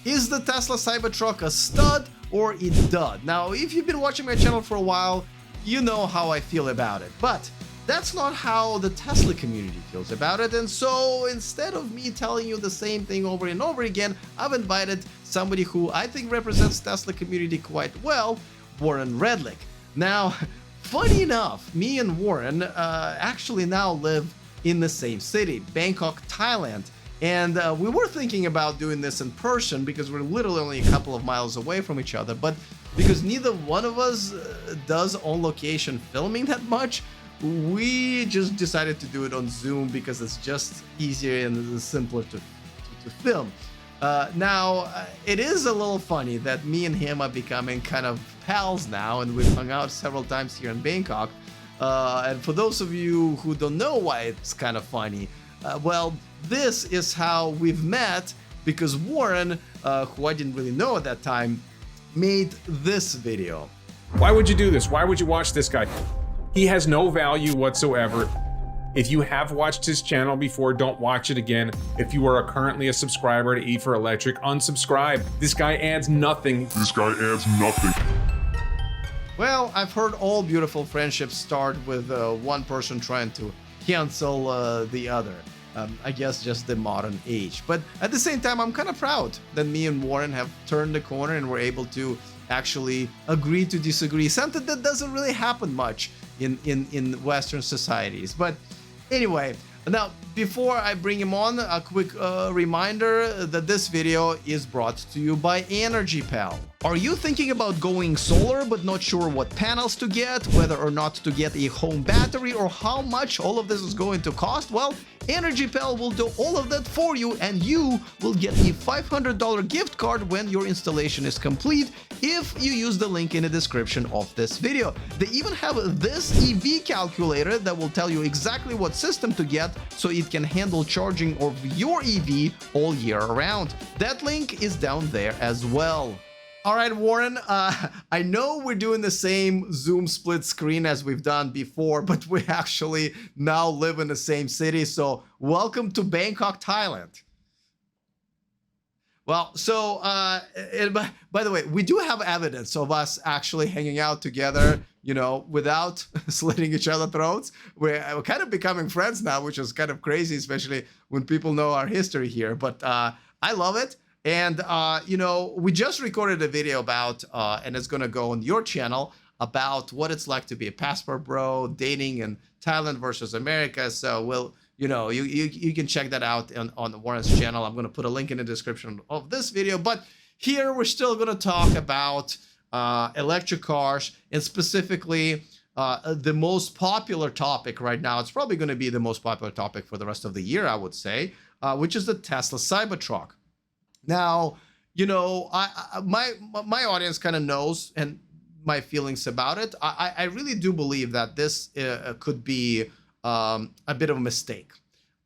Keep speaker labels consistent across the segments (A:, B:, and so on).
A: Is the Tesla Cybertruck a stud or a dud? Now, if you've been watching my channel for a while, you know how I feel about it, but that's not how the Tesla community feels about it. And so instead of me telling you the same thing over and over again, I've invited somebody who I think represents Tesla community quite well, Warren Redlich. Now, funny enough, me and Warren actually now live in the same city, Bangkok, Thailand. And we were thinking about doing this in person because we're literally only a couple of miles away from each other. But because neither one of us does on-location filming that much, we just decided to do it on Zoom because it's just easier and simpler to film. Now, it is a little funny that me and him are becoming kind of pals now, and we've hung out several times here in Bangkok. And for those of you who don't know why it's kind of funny, well, this is how we've met because Warren, who I didn't really know at that time, made this video.
B: Why would you do this? Why would you watch this guy? He has no value whatsoever. If you have watched his channel before, don't watch it again. If you are currently a subscriber to E for Electric, unsubscribe. This guy adds nothing.
A: Well, I've heard all beautiful friendships start with one person trying to cancel the other. I guess just the modern age. But at the same time, I'm kind of proud that me and Warren have turned the corner and we're able to actually agree to disagree. Something that doesn't really happen much in Western societies. But anyway, now before I bring him on, a quick reminder that this video is brought to you by EnergyPal. Are you thinking about going solar but not sure what panels to get, whether or not to get a home battery, or how much all of this is going to cost? Well, EnergyPal will do all of that for you, and you will get a $500 gift card when your installation is complete if you use the link in the description of this video. They even have this EV calculator that will tell you exactly what system to get so it can handle charging of your EV all year around. That link is down there as well. All right, Warren, I know we're doing the same Zoom split screen as we've done before, but we actually now live in the same city. So welcome to Bangkok, Thailand. Well, so by the way, we do have evidence of us actually hanging out together, you know, without slitting each other's throats. We're kind of becoming friends now, which is kind of crazy, especially when people know our history here. But I love it. And, you know, we just recorded a video about, and it's going to go on your channel, about what it's like to be a passport bro, dating in Thailand versus America. So we'll, you know, you can check that out on Warren's channel. I'm going to put a link in the description of this video. But here we're still going to talk about electric cars, and specifically the most popular topic right now. It's probably going to be the most popular topic for the rest of the year, I would say, which is the Tesla Cybertruck. Now, you know, my audience kind of knows and my feelings about it. I really do believe that this could be a bit of a mistake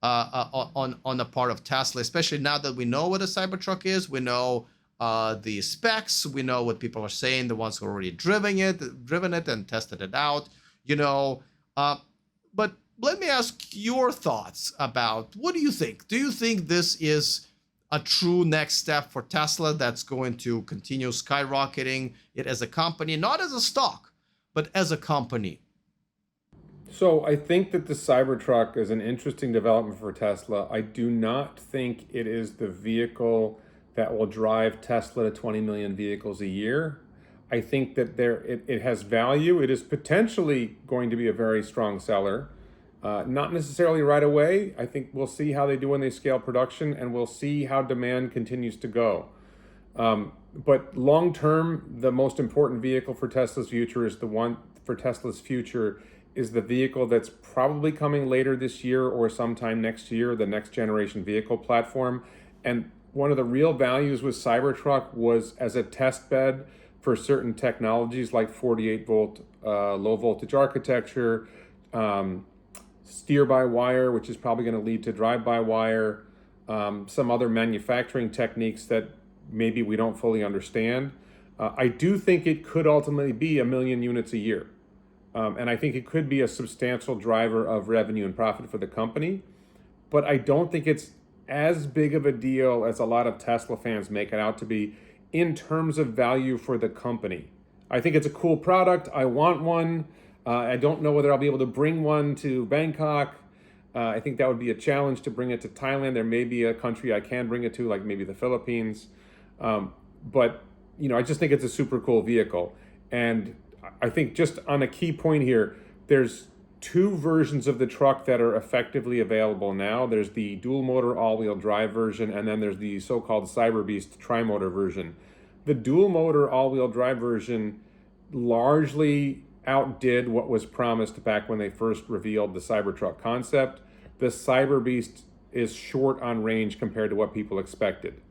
A: on the part of Tesla, especially now that we know what a Cybertruck is. We know the specs. We know what people are saying, the ones who already driven it and tested it out, you know. But let me ask your thoughts about, what do you think? Do you think this is a true next step for Tesla that's going to continue skyrocketing it as a company, not as a stock, but as a company?
B: So I think that the Cybertruck is an interesting development for Tesla. I do not think it is the vehicle that will drive Tesla to 20 million vehicles a year. I think that it has value. It is potentially going to be a very strong seller. Not necessarily right away. I think we'll see how they do when they scale production, and we'll see how demand continues to go. But long term, the most important vehicle for Tesla's future is the vehicle that's probably coming later this year or sometime next year, the next generation vehicle platform. And one of the real values with Cybertruck was as a test bed for certain technologies like 48 volt low voltage architecture, steer-by-wire, which is probably going to lead to drive-by-wire, some other manufacturing techniques that maybe we don't fully understand. I do think it could ultimately be 1 million units a year. And I think it could be a substantial driver of revenue and profit for the company. But I don't think it's as big of a deal as a lot of Tesla fans make it out to be in terms of value for the company. I think it's a cool product. I want one. I don't know whether I'll be able to bring one to Bangkok. I think that would be a challenge to bring it to Thailand. There may be a country I can bring it to, like maybe the Philippines. But I just think it's a super cool vehicle. And I think just on a key point here, there's two versions of the truck that are effectively available now. There's the dual motor all-wheel drive version, and then there's the so-called Cyberbeast tri-motor version. The dual motor all-wheel drive version largely outdid what was promised back when they first revealed the Cybertruck concept. The Cyberbeast is short on range compared to what people expected.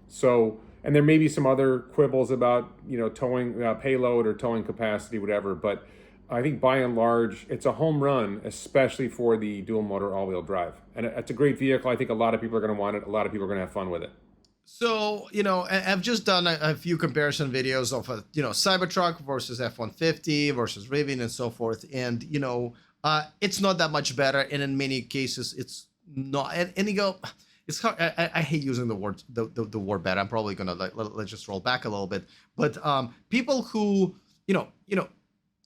B: So, and there may be some other quibbles about, towing payload or towing capacity, whatever, but I think by and large, it's a home run, especially for the dual motor all-wheel drive. And it's a great vehicle. I think a lot of people are going to want it. A lot of people are going to have fun with it.
A: So, I've just done a few comparison videos of a, Cybertruck versus F-150 versus Rivian and so forth. And, it's not that much better. And in many cases, it's not. And you go, it's hard. I hate using the word better. I'm probably going to let's just roll back a little bit. But people who,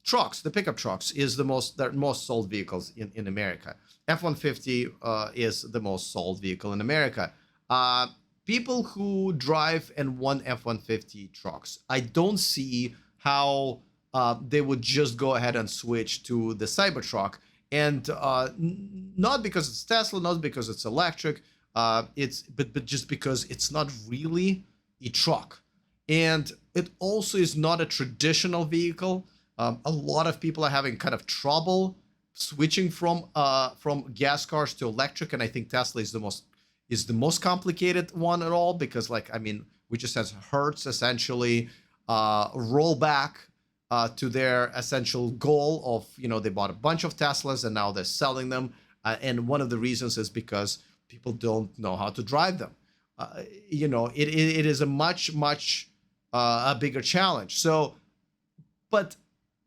A: trucks, the pickup trucks is the most sold vehicles in America. F-150 is the most sold vehicle in America. People who drive and want F-150 trucks, I don't see how they would just go ahead and switch to the Cybertruck. And not because it's Tesla, not because it's electric, but just because it's not really a truck. And it also is not a traditional vehicle. A lot of people are having kind of trouble switching from gas cars to electric, and I think Tesla is the most complicated one at all, because we just had Hertz essentially roll back to their essential goal of they bought a bunch of Teslas and now they're selling them, and one of the reasons is because people don't know how to drive them. It is a much a bigger challenge. So, but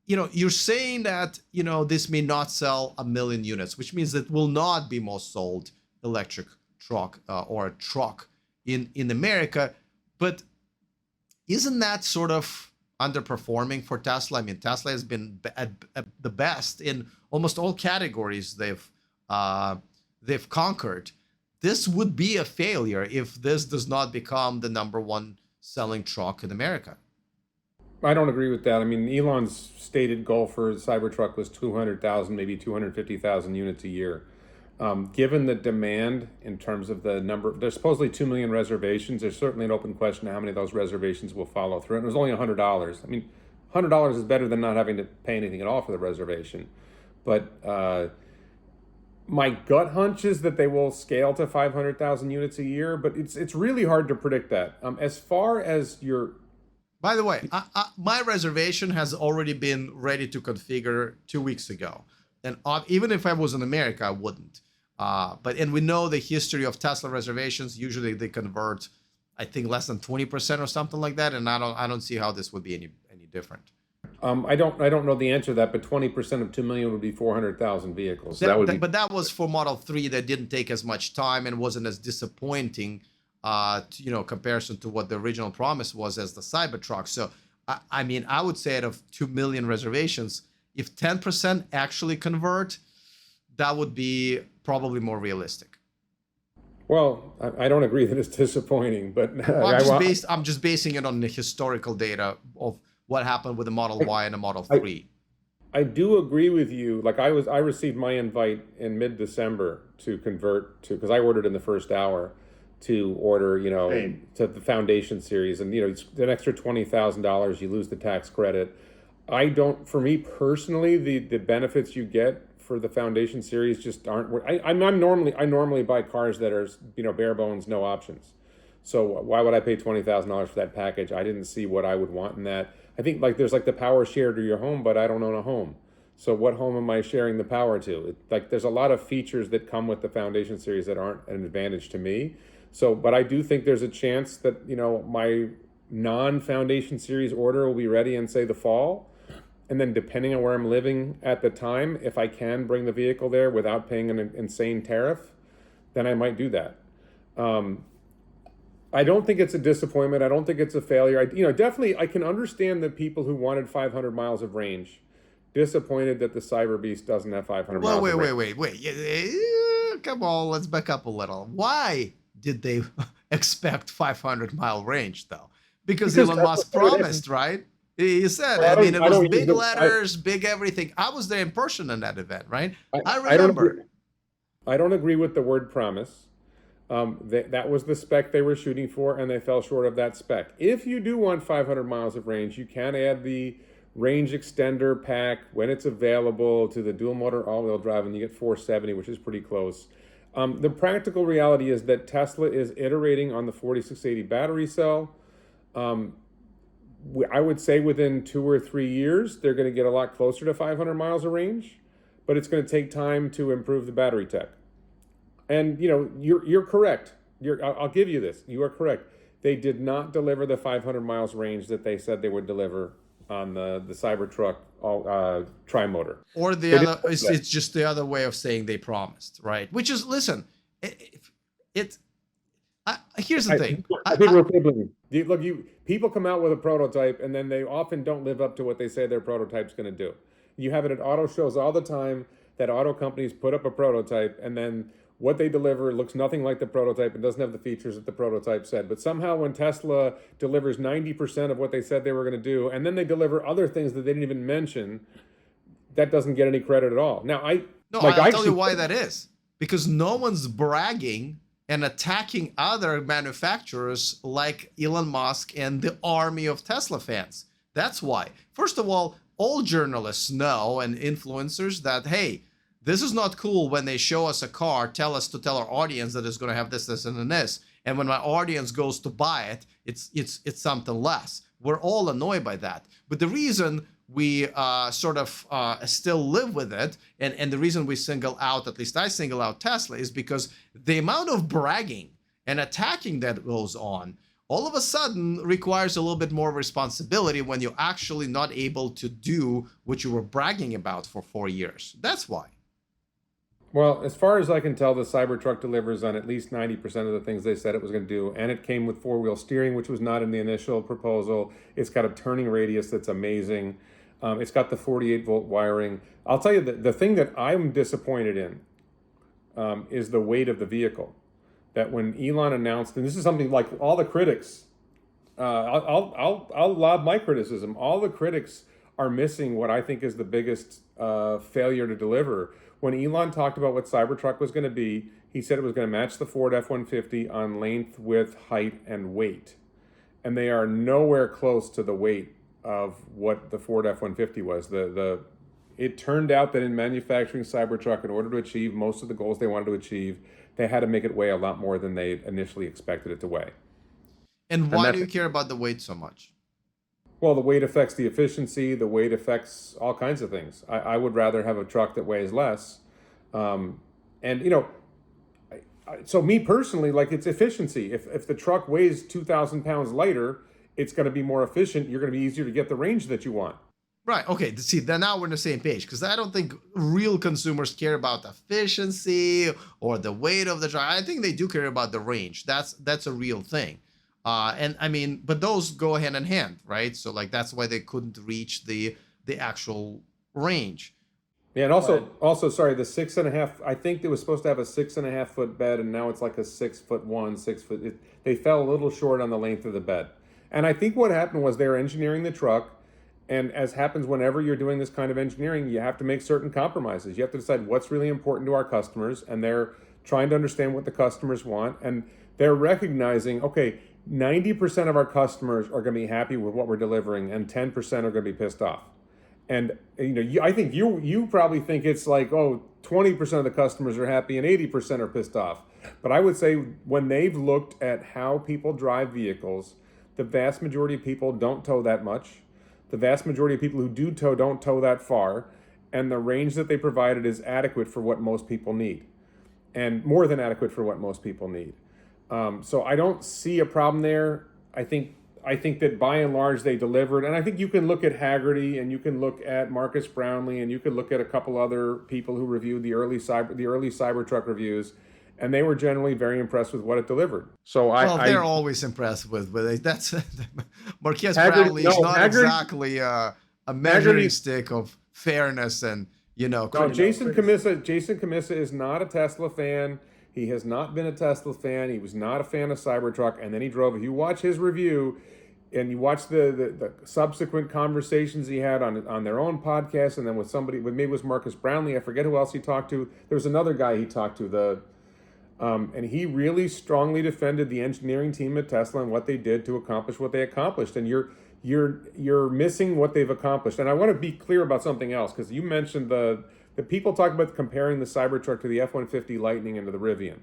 A: you're saying that this may not sell 1 million units, which means that will not be most sold electric truck or a truck in America. But isn't that sort of underperforming for Tesla? I mean, Tesla has been at the best in almost all categories they've conquered. This would be a failure if this does not become the number one selling truck in America.
B: I don't agree with that. I mean, Elon's stated goal for the Cybertruck was 200,000, maybe 250,000 units a year. Given the demand in terms of the number, there's supposedly 2 million reservations. There's certainly an open question how many of those reservations will follow through. And it was only $100. I mean, $100 is better than not having to pay anything at all for the reservation. But my gut hunch is that they will scale to 500,000 units a year, but it's really hard to predict that. As far as your...
A: By the way, my reservation has already been ready to configure 2 weeks ago. And even if I was in America, I wouldn't. And we know the history of Tesla reservations. Usually they convert, I think, less than 20% or something like that. And I don't see how this would be any different.
B: I don't know the answer to that, but 20% of 2 million would be 400,000 vehicles.
A: But that was for Model 3 that didn't take as much time and wasn't as disappointing, comparison to what the original promise was as the Cybertruck. So, I would say out of 2 million reservations, if 10% actually convert, that would be probably more realistic.
B: Well, I don't agree that it's disappointing, but
A: I'm just basing it on the historical data of what happened with the Model Y and the Model 3.
B: I do agree with you. Like I received my invite in mid-December to convert to, because I ordered in the first hour, to order, to the Foundation series, and it's an extra $20,000. You lose the tax credit. For me personally, the benefits you get for the Foundation series just aren't. I normally buy cars that are bare bones, no options. So why would I pay $20,000 for that package? I didn't see what I would want in that. I think there's the power share to your home, but I don't own a home. So what home am I sharing the power to? There's a lot of features that come with the Foundation series that aren't an advantage to me. So, but I do think there's a chance that, my non-Foundation series order will be ready in, say, the fall. And then depending on where I'm living at the time, if I can bring the vehicle there without paying an insane tariff, then I might do that. Um, I don't think it's a disappointment. I don't think it's a failure. Definitely, I can understand the people who wanted 500 miles of range, disappointed that the Cyber Beast doesn't have 500
A: Well,
B: miles of range.
A: wait. Come on, let's back up a little. Why did they expect 500-mile range, though? Because
B: Because
A: Elon
B: Tesla
A: Musk
B: put it in.
A: promised, right? He said,
B: Well,
A: I mean, it
B: I
A: was
B: don't use
A: big
B: the.
A: letters, big everything. I was there in person in that event, right? I
B: I don't agree.
A: remember.
B: I don't agree with the word promise. That was the spec they were shooting for, and they fell short of that spec. If you do want 500 miles of range, you can add the range extender pack when it's available to the dual motor all-wheel drive, and you get 470, which is pretty close. The practical reality is that Tesla is iterating on the 4680 battery cell. I would say within 2 or 3 years, they're going to get a lot closer to 500 miles of range, but it's going to take time to improve the battery tech. And you're correct. I'll give you this. You are correct. They did not deliver the 500 miles range that they said they would deliver on the Cybertruck tri-motor.
A: Or the
B: They
A: other,
B: didn't do that.
A: it's just the other way of saying they promised, right? Which is, listen, it here's the thing.
B: I think we're quibbling. Look, people come out with a prototype, and then they often don't live up to what they say their prototype's going to do. You have it at auto shows all the time that auto companies put up a prototype, and then what they deliver looks nothing like the prototype and doesn't have the features that the prototype said. But somehow when Tesla delivers 90% of what they said they were going to do, and then they deliver other things that they didn't even mention, that doesn't get any credit at all. Now,
A: I'll tell you why that is. Because no one's bragging and attacking other manufacturers like Elon Musk and the army of Tesla fans. That's why. First of all journalists know and influencers that, hey, this is not cool when they show us a car, tell us to tell our audience that it's going to have this, this, and this. And when my audience goes to buy it, it's something less. We're all annoyed by that. But the reason we still live with it, and the reason we single out, at least I single out Tesla, is because the amount of bragging and attacking that goes on all of a sudden requires a little bit more responsibility when you're actually not able to do what you were bragging about for 4 years. That's why.
B: Well, as far as I can tell, the Cybertruck delivers on at least 90% of the things they said it was going to do. And it came with four-wheel steering, which was not in the initial proposal. It's got a turning radius that's amazing. It's got the 48-volt wiring. I'll tell you, the thing that I'm disappointed in is the weight of the vehicle. That when Elon announced, and this is something like all the critics, I'll lob my criticism. All the critics are missing what I think is the biggest failure to deliver. When Elon talked about what Cybertruck was going to be, he said it was going to match the Ford F-150 on length, width, height, and weight. And they are nowhere close to the weight of what the Ford F-150 was. It turned out that in manufacturing Cybertruck, in order to achieve most of the goals they wanted to achieve, they had to make it weigh a lot more than they initially expected it to weigh.
A: And why do you care about the weight so much?
B: Well, the weight affects the efficiency. The weight affects all kinds of things. I would rather have a truck that weighs less. So me personally, like, it's efficiency. If the truck weighs 2,000 pounds lighter, it's going to be more efficient. You're going to be easier to get the range that you want.
A: Right. Okay. See, then now we're on the same page, because I don't think real consumers care about efficiency or the weight of the truck. I think they do care about the range. That's a real thing. And I mean, but those go hand in hand, right? So like that's why they couldn't reach the actual range.
B: Yeah, and also, sorry, the 6.5. I think it was supposed to have a 6.5 foot bed, and now it's like a 6'1", 6 foot. They fell a little short on the length of the bed, and I think what happened was they were engineering the truck, and as happens whenever you're doing this kind of engineering, you have to make certain compromises. You have to decide what's really important to our customers, and they're trying to understand what the customers want, and they're recognizing, okay, 90% of our customers are going to be happy with what we're delivering, and 10% are going to be pissed off. And I think you probably think it's like, 20% of the customers are happy and 80% are pissed off. But I would say when they've looked at how people drive vehicles, the vast majority of people don't tow that much. The vast majority of people who do tow don't tow that far. And the range that they provided is adequate for what most people need, and more than adequate for what most people need. So I don't see a problem there. I think that by and large they delivered, and I think you can look at Haggerty and you can look at Marcus Brownlee and you can look at a couple other people who reviewed the early Cybertruck reviews, and they were generally very impressed with what it delivered. So
A: Well,
B: I
A: they're always impressed with it. That's Marquez
B: Haggerty,
A: Brownlee is
B: no,
A: not
B: Haggerty,
A: exactly a measuring
B: Haggerty,
A: stick of fairness and
B: no, Jason Kamissa is not a Tesla fan. He has not been a Tesla fan. He was not a fan of Cybertruck, and then he drove it. You watch his review, and you watch the subsequent conversations he had on their own podcast, and then with somebody, maybe it was Marcus Brownlee. I forget who else he talked to. There was another guy he talked to. And he really strongly defended the engineering team at Tesla and what they did to accomplish what they accomplished. And you're missing what they've accomplished. And I want to be clear about something else, because you mentioned the people talk about comparing the Cybertruck to the F-150 Lightning and to the Rivian.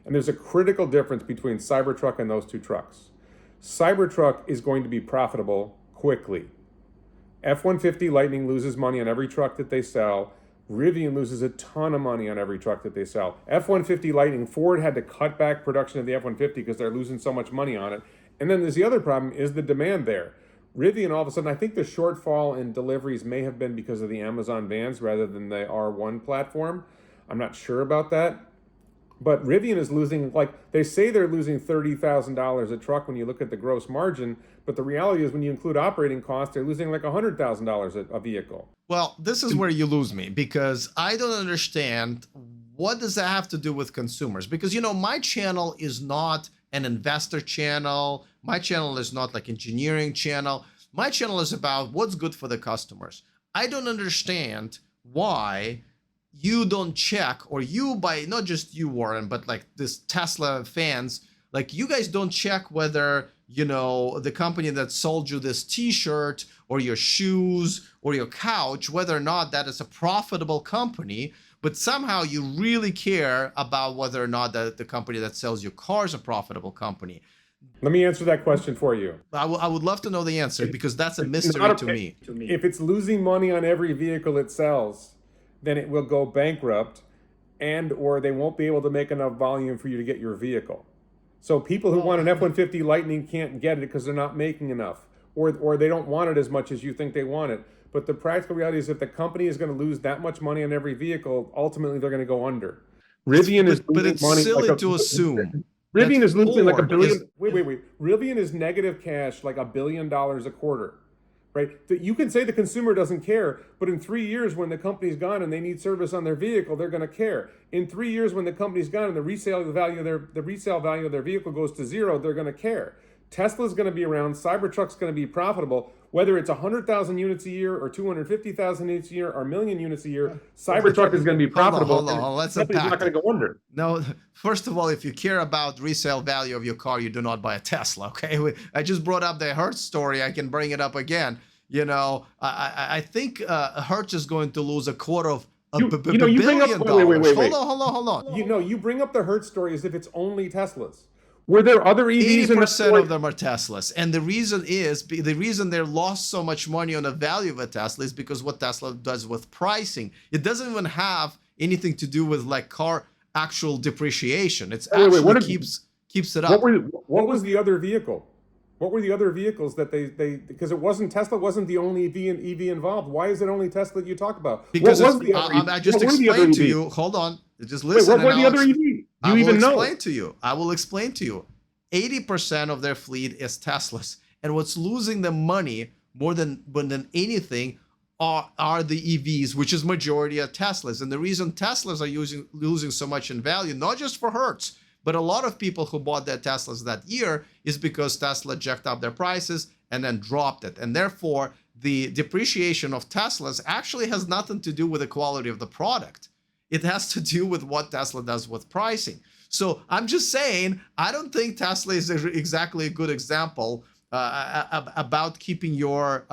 B: And there's a critical difference between Cybertruck and those two trucks. Cybertruck is going to be profitable quickly. F-150 Lightning loses money on every truck that they sell. Rivian loses a ton of money on every truck that they sell. F-150 Lightning, Ford had to cut back production of the F-150 because they're losing so much money on it. And then there's the other problem is the demand there. Rivian, all of a sudden, I think the shortfall in deliveries may have been because of the Amazon vans rather than the R1 platform. I'm not sure about that. But Rivian is losing, like, they say they're losing $30,000 a truck when you look at the gross margin, but the reality is when you include operating costs, they're losing like $100,000 a vehicle.
A: Well, this is where you lose me, because I don't understand what does that have to do with consumers? Because, my channel is not an investor channel. My channel is not like engineering channel. My channel is about what's good for the customers. I don't understand why you don't check, or not just you, Warren, but like this Tesla fans, like you guys don't check whether, the company that sold you this t-shirt or your shoes or your couch, whether or not that is a profitable company, but somehow you really care about whether or not the company that sells you cars is a profitable company.
B: Let me answer that question for you.
A: I would love to know the answer, because that's a mystery to me.
B: If it's losing money on every vehicle it sells, then it will go bankrupt, or they won't be able to make enough volume for you to get your vehicle. So people who want an F-150 Lightning can't get it because they're not making enough, or they don't want it as much as you think they want it. But the practical reality is if the company is going to lose that much money on every vehicle, ultimately they're going to go under. Rivian is
A: but it's
B: money
A: silly
B: like
A: to assume.
B: Rivian is losing like $1 billion.
A: Is,
B: Wait. Rivian is negative cash like $1 billion a quarter. Right? You can say the consumer doesn't care, but in 3 years when the company's gone and they need service on their vehicle, they're going to care. In 3 years when the company's gone and the resale value of their vehicle goes to zero, they're going to care. Tesla's going to be around. Cybertruck's going to be profitable. Whether it's 100,000 units a year or 250,000 units a year or 1 million units a year, Cybertruck is going to be profitable.
A: Hold on. Let's
B: unpack. It's not going to go under.
A: No, first of all, if you care about resale value of your car, you do not buy a Tesla, okay? I just brought up the Hertz story. I can bring it up again. I think Hertz is going to lose $250 million.
B: Wait.
A: Hold on.
B: You bring up the Hertz story as if it's only Teslas. Were there other EVs?
A: 80% of them are Teslas. And the reason they lost so much money on the value of a Tesla is because what Tesla does with pricing. It doesn't even have anything to do with like car actual depreciation. It's keeps it up.
B: What was the other vehicle? What were the other vehicles that they because Tesla wasn't the only EV involved. Why is it only Tesla that you talk about?
A: Because I just explained to you. Hold on. Just listen.
B: What were the other EV? I
A: will explain to you. 80% of their fleet is Teslas. And what's losing them money more than anything are the EVs, which is majority of Teslas. And the reason Teslas are losing so much in value, not just for Hertz, but a lot of people who bought their Teslas that year is because Tesla jacked up their prices and then dropped it. And therefore, the depreciation of Teslas actually has nothing to do with the quality of the product. It has to do with what Tesla does with pricing. So I'm just saying, I don't think Tesla is exactly a good example about keeping your,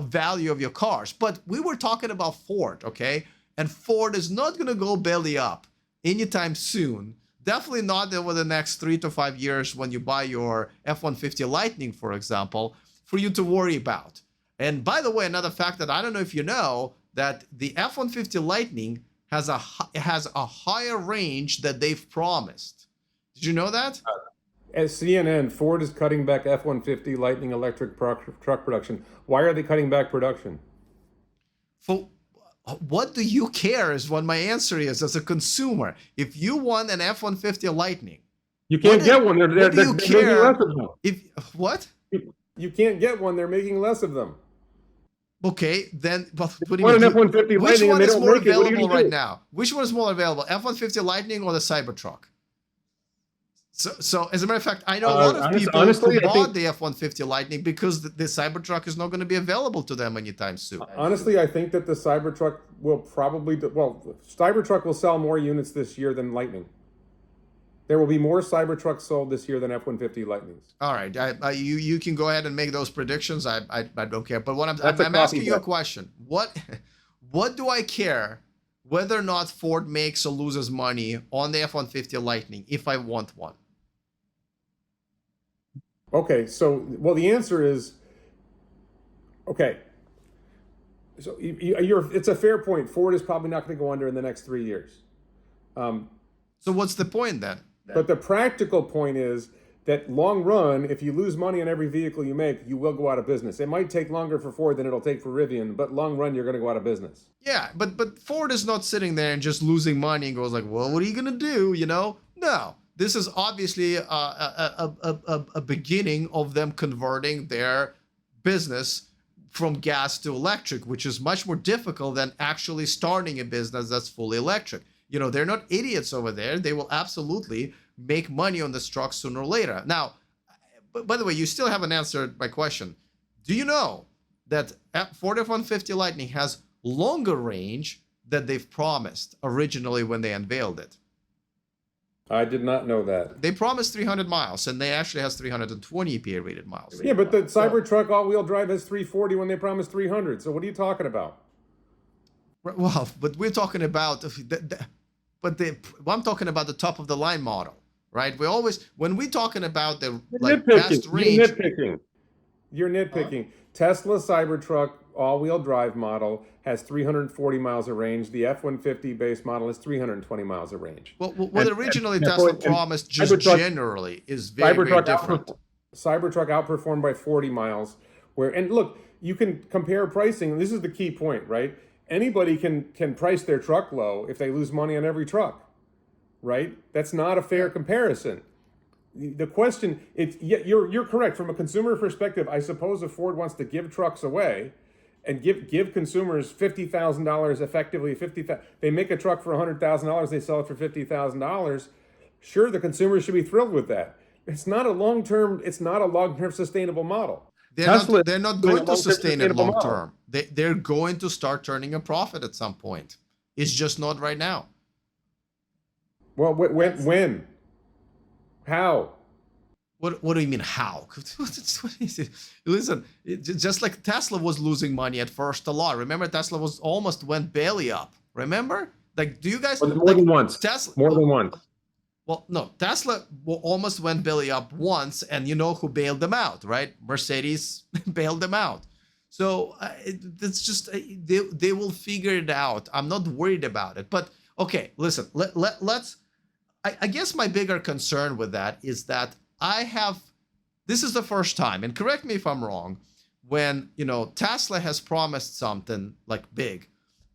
A: value of your cars. But we were talking about Ford, okay? And Ford is not going to go belly up anytime soon. Definitely not over the next 3 to 5 years when you buy your F-150 Lightning, for example, for you to worry about. And by the way, another fact that I don't know if you know, that the F-150 Lightning has a higher range that they've promised. Did you know that?
B: As CNN, Ford is cutting back F-150 Lightning electric truck production. Why are they cutting back production?
A: What do you care is what my answer is as a consumer. If you want an F-150 Lightning,
B: You can't get one. They're
A: what do you
B: making
A: care?
B: less of them.
A: What?
B: You can't get one. They're making less of them.
A: Okay, then what do you
B: Want
A: mean?
B: an F-150
A: Which
B: Lightning
A: one
B: and they
A: is
B: don't
A: more
B: make it. What are you
A: available
B: gonna
A: right
B: do?
A: now? Which one is more available, F-150 Lightning or the Cybertruck? So as a matter of fact, I know a lot of people
B: honestly,
A: who
B: I
A: bought
B: think-
A: the F-150 Lightning because the Cybertruck is not going to be available to them anytime soon.
B: Honestly, I think that the Cybertruck will probably Cybertruck will sell more units this year than Lightning. There will be more Cybertrucks sold this year than F-150 Lightnings.
A: All right, you can go ahead and make those predictions. I don't care. But what
B: That's a
A: I'm
B: coffee
A: asking you a
B: bet.
A: question. What do I care whether or not Ford makes or loses money on the F-150 Lightning if I want one?
B: Okay, so the answer is okay. So it's a fair point. Ford is probably not going to go under in the next 3 years.
A: So what's the point then?
B: But the practical point is that long run, if you lose money on every vehicle you make, you will go out of business. It might take longer for Ford than it'll take for Rivian, but long run, you're going to go out of business.
A: Yeah, but Ford is not sitting there and just losing money and goes like, well, what are you gonna do? No. This is obviously a beginning of them converting their business from gas to electric, which is much more difficult than actually starting a business that's fully electric. They're not idiots over there. They will absolutely make money on this truck sooner or later. Now, by the way, you still haven't answered my question. Do you know that Ford F-150 Lightning has longer range than they've promised originally when they unveiled it?
B: I did not know that.
A: They promised 300 miles, and they actually has 320 EPA rated miles.
B: Yeah, but the Cybertruck all-wheel drive has 340 when they promised 300. So what are you talking about?
A: Well, but we're talking about, I'm talking about the top of the line model, right? When we're talking about the best range.
B: You're nitpicking. Tesla Cybertruck all-wheel drive model has 340 miles of range. The F-150 base model is 320 miles of range.
A: Well, what originally Tesla promised just generally is very, very different.
B: Cybertruck outperformed by 40 miles. And look, you can compare pricing. This is the key point, right? Anybody can price their truck low if they lose money on every truck, right? That's not a fair comparison. The question, you're correct. From a consumer perspective, I suppose if Ford wants to give trucks away and give consumers $50,000 effectively, they make a truck for $100,000, they sell it for $50,000. Sure, the consumer should be thrilled with that. It's not a long-term sustainable model.
A: They're not going to sustain it long term. They're going to start turning a profit at some point. It's just not right now.
B: Well, when? How?
A: What do you mean how? What is it? Listen, just like Tesla was losing money at first a lot. Remember, Tesla almost went belly up. Remember? Like, do you guys
B: more than once? More than once.
A: Well, no, Tesla almost went belly up once, and you know who bailed them out, right? Mercedes bailed them out. So it's just they will figure it out. I'm not worried about it. But okay, listen, let's. I guess my bigger concern with that is that this is the first time, and correct me if I'm wrong, when Tesla has promised something like big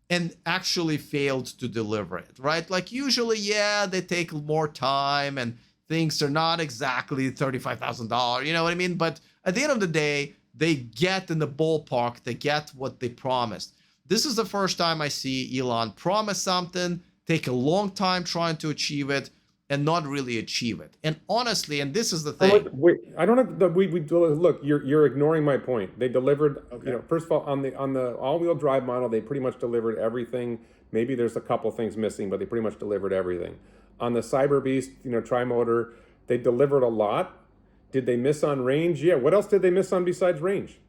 A: and actually failed to deliver it, right? Like usually, yeah, they take more time and things are not exactly $35,000, you know what I mean? But at the end of the day, they get in the ballpark, they get what they promised. This is the first time I see Elon promise something, take a long time trying to achieve it, and not really achieve it. And honestly, and this is the thing.
B: Wait, I don't have the look. You're ignoring my point. They delivered. Okay. First of all, on the all-wheel drive model, they pretty much delivered everything. Maybe there's a couple things missing, but they pretty much delivered everything. On the Cyber Beast, tri-motor, they delivered a lot. Did they miss on range? Yeah. What else did they miss on besides range?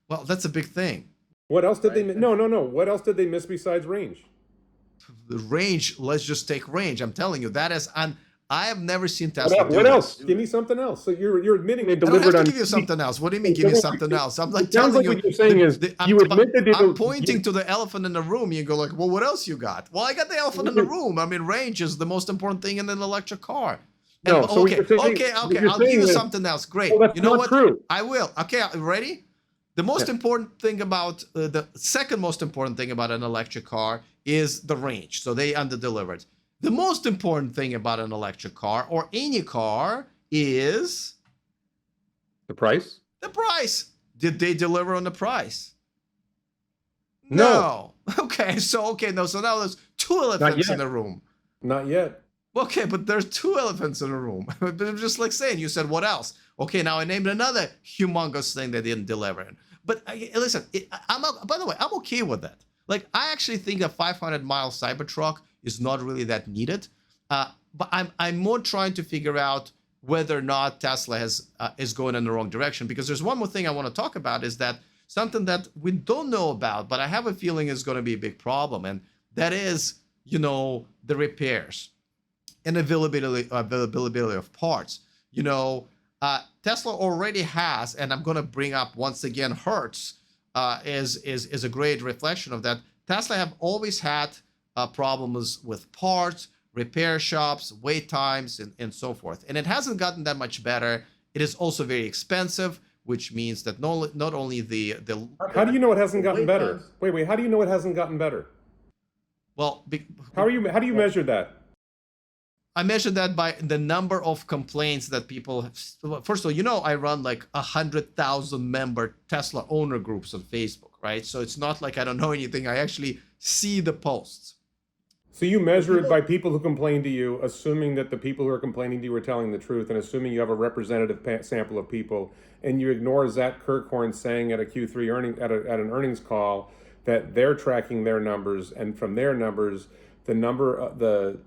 A: Well, that's a big thing.
B: What else did they miss? No. What else did they miss besides range?
A: The range, let's just take range. I'm telling you, that is, I have never seen Tesla do
B: What
A: that.
B: else? Give me something else. So you're admitting they delivered
A: I don't have
B: on.
A: to give you something else. What do you mean, give me something else? I'm like
B: telling
A: telling you.
B: What you're saying is you admit that
A: I'm pointing to the elephant in the room. You go like, well, what else you got? Well, I got the elephant in the room. I mean, range is the most important thing in an electric car. And,
B: okay. I'll
A: give you something else. Great.
B: Well, that's
A: you know
B: not
A: what?
B: True.
A: I will. Okay, ready? The most important thing about the second most important thing about an electric car is the range. So they under-delivered. The most important thing about an electric car or any car is
B: The price?
A: the price. Did they deliver on the price?
B: No.
A: Okay, so now there's two
B: Not
A: elephants in
B: yet.
A: the room.
B: Not yet.
A: Okay, but there's two elephants in the room. But I'm just like saying, you said what else? Okay, now I named another humongous thing they didn't deliver. But listen, by the way, I'm okay with that. Like, I actually think a 500-mile Cybertruck is not really that needed. But I'm more trying to figure out whether or not Tesla is going in the wrong direction. Because there's one more thing I want to talk about, is that something that we don't know about, but I have a feeling is going to be a big problem, and that is, the repairs and availability of parts. Tesla already has, and I'm going to bring up once again, Hertz is a great reflection of that. Tesla have always had problems with parts, repair shops, wait times, and so forth. And it hasn't gotten that much better. It is also very expensive, which means that not only the
B: How do you know it hasn't gotten better? Wait. How do you know it hasn't gotten better?
A: Well,
B: How do you measure that?
A: I measured that by the number of complaints that people have. First of all, I run like 100,000 member Tesla owner groups on Facebook, right? So it's not like I don't know anything. I actually see the posts.
B: So you measure it by people who complain to you, assuming that the people who are complaining to you are telling the truth, and assuming you have a representative sample of people, and you ignore Zach Kirkhorn saying at a Q3 at an earnings call that they're tracking their numbers, and from their numbers, the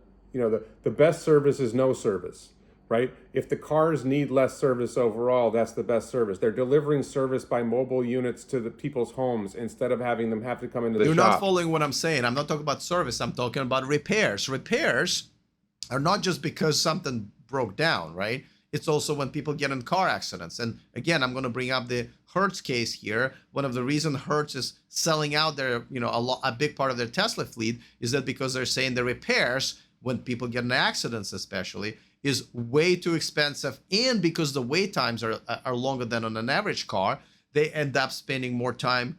B: best service is no service, right? If the cars need less service overall, that's the best service. They're delivering service by mobile units to the people's homes instead of having them have to come into the shop.
A: You're not following what I'm saying. I'm not talking about service. I'm talking about repairs. Repairs are not just because something broke down, right? It's also when people get in car accidents. And again, I'm going to bring up the Hertz case here. One of the reasons Hertz is selling out their, a big part of their Tesla fleet is that because they're saying the repairs, when people get in accidents especially, is way too expensive, and because the wait times are longer than on an average car, they end up spending more time,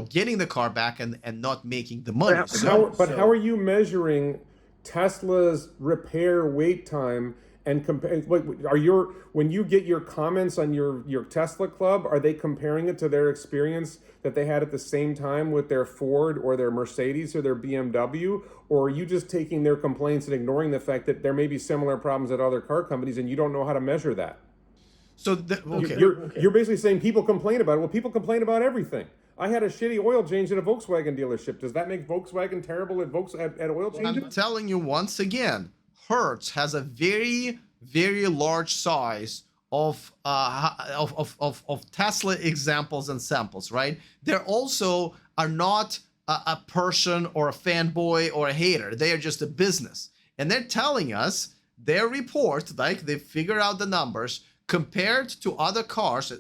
A: getting the car back and not making the money.
B: How are you measuring Tesla's repair wait time and compare? When you get your comments on your Tesla Club, are they comparing it to their experience that they had at the same time with their Ford or their Mercedes or their BMW? Or are you just taking their complaints and ignoring the fact that there may be similar problems at other car companies and you don't know how to measure that?
A: So
B: you're basically saying people complain about it. Well, people complain about everything. I had a shitty oil change at a Volkswagen dealership. Does that make Volkswagen terrible at oil changes?
A: I'm telling you once again, Hertz has a very, very large size of Tesla examples and samples, right? There also are not a person or a fanboy or a hater. They are just a business. And they're telling us their report, like they figure out the numbers compared to other cars.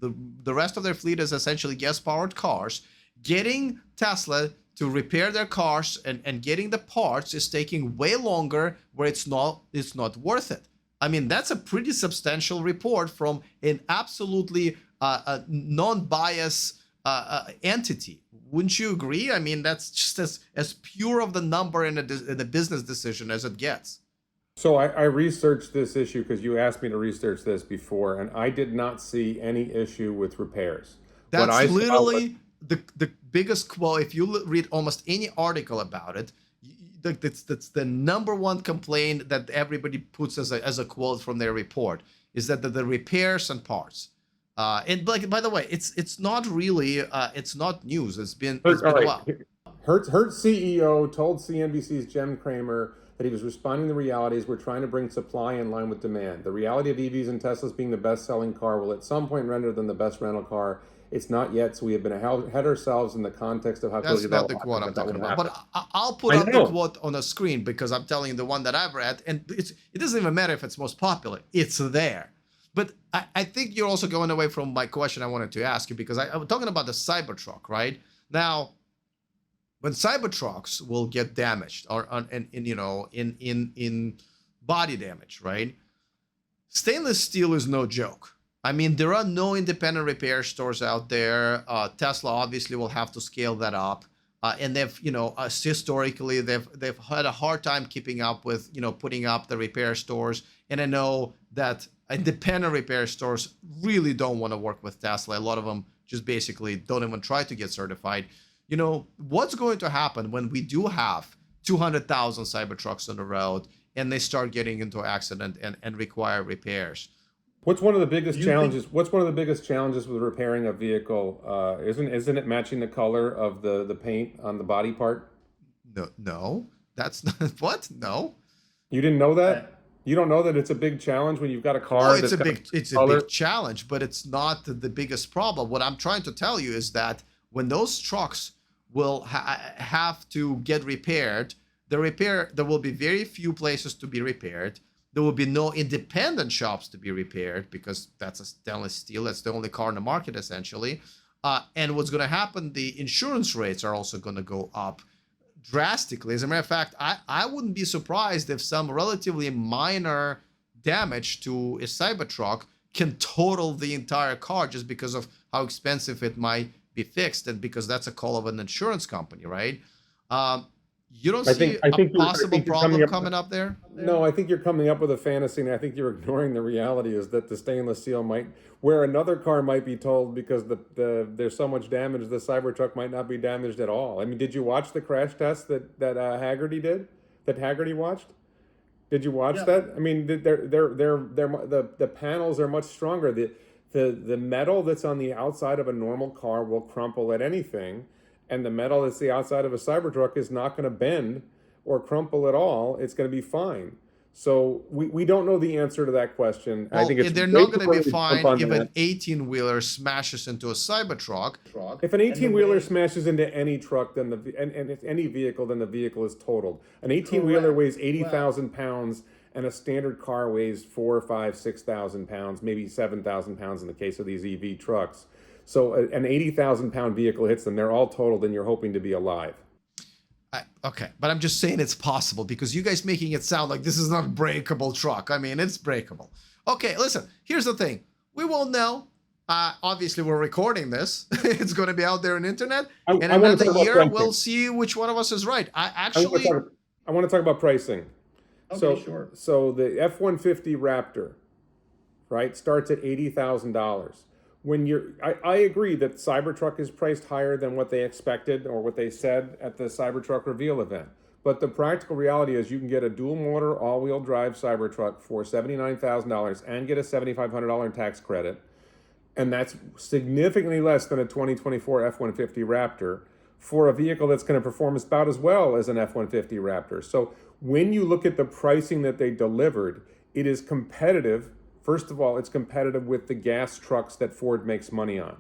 A: The rest of their fleet is essentially gas-powered cars. Getting Tesla to repair their cars and getting the parts is taking way longer, where it's not worth it. I mean, that's a pretty substantial report from an absolutely non-biased entity. Wouldn't you agree? I mean, that's just as pure of the number in a business decision as it gets.
B: So I researched this issue because you asked me to research this before, and I did not see any issue with repairs.
A: That's literally the biggest. Well, if you read almost any article about it, that's the number one complaint that everybody puts as a quote from their report, is that the repairs and parts. And by the way, it's not really it's not news. It's been a while.
B: Hertz CEO told CNBC's Jen Kramer that he was responding to realities. We're trying to bring supply in line with demand. The reality of EVs and Teslas being the best-selling car will at some point render them the best rental car. It's not yet, so we have been ahead ourselves in the context of how
A: that's not the quote I'm talking about. But I'll put up the quote on the screen because I'm telling you the one that I've read, and it doesn't even matter if it's most popular. It's there. But I think you're also going away from my question I wanted to ask you, because I'm talking about the Cybertruck, right? Now, when Cybertrucks will get damaged or in body damage, right? Stainless steel is no joke. I mean, there are no independent repair stores out there. Tesla obviously will have to scale that up, and they've, historically they've had a hard time keeping up with, putting up the repair stores. And I know that independent repair stores really don't want to work with Tesla. A lot of them just basically don't even try to get certified. What's going to happen when we do have 200,000 Cybertrucks on the road and they start getting into accident and require repairs?
B: What's one of the biggest challenges? What's one of the biggest challenges with repairing a vehicle? Isn't it matching the color of the paint on the body part?
A: No, that's not what. No,
B: you didn't know that. You don't know that it's a big challenge when you've got a car.
A: Oh, it's a big challenge, but it's not the biggest problem. What I'm trying to tell you is that when those trucks will have to get repaired, there will be very few places to be repaired. There will be no independent shops to be repaired because that's a stainless steel. That's the only car in the market, essentially. And what's going to happen, the insurance rates are also going to go up drastically. As a matter of fact, I wouldn't be surprised if some relatively minor damage to a Cybertruck can total the entire car just because of how expensive it might be fixed, and because that's a call of an insurance company, right? You don't see a possible problem coming up there?
B: No, I think you're coming up with a fantasy, and I think you're ignoring the reality is that the stainless steel might, where another car might be told because there's so much damage, the Cybertruck might not be damaged at all. I mean, did you watch the crash test that Haggerty did? That Haggerty watched? Did you watch that? I mean, the panels are much stronger. The metal that's on the outside of a normal car will crumple at anything. And the metal that's the outside of a Cybertruck is not going to bend or crumple at all. It's going to be fine. So we don't know the answer to that question.
A: Well, I think they're not going to be fine if an 18-wheeler smashes into a Cybertruck.
B: If an 18-wheeler smashes into any truck, then any vehicle, then the vehicle is totaled. An 18-wheeler weighs 80,000 pounds, and a standard car weighs 4,000, 5,000, 6,000 pounds, maybe 7,000 pounds in the case of these EV trucks. So an 80,000-pound vehicle hits them, they're all totaled, and you're hoping to be alive.
A: Okay, but I'm just saying it's possible because you guys making it sound like this is not a breakable truck. I mean, it's breakable. Okay, listen, here's the thing. We won't know. Obviously, we're recording this. It's going to be out there on the internet. And in another year, we'll see which one of us is right. I
B: want to talk about pricing.
C: Okay, sure.
B: So the F-150 Raptor, right, starts at $80,000. I agree that Cybertruck is priced higher than what they expected or what they said at the Cybertruck reveal event. But the practical reality is you can get a dual motor all-wheel drive Cybertruck for $79,000 and get a $7,500 tax credit. And that's significantly less than a 2024 F-150 Raptor for a vehicle that's going to perform about as well as an F-150 Raptor. So when you look at the pricing that they delivered, it is competitive. First of all, it's competitive with the gas trucks that Ford makes money on.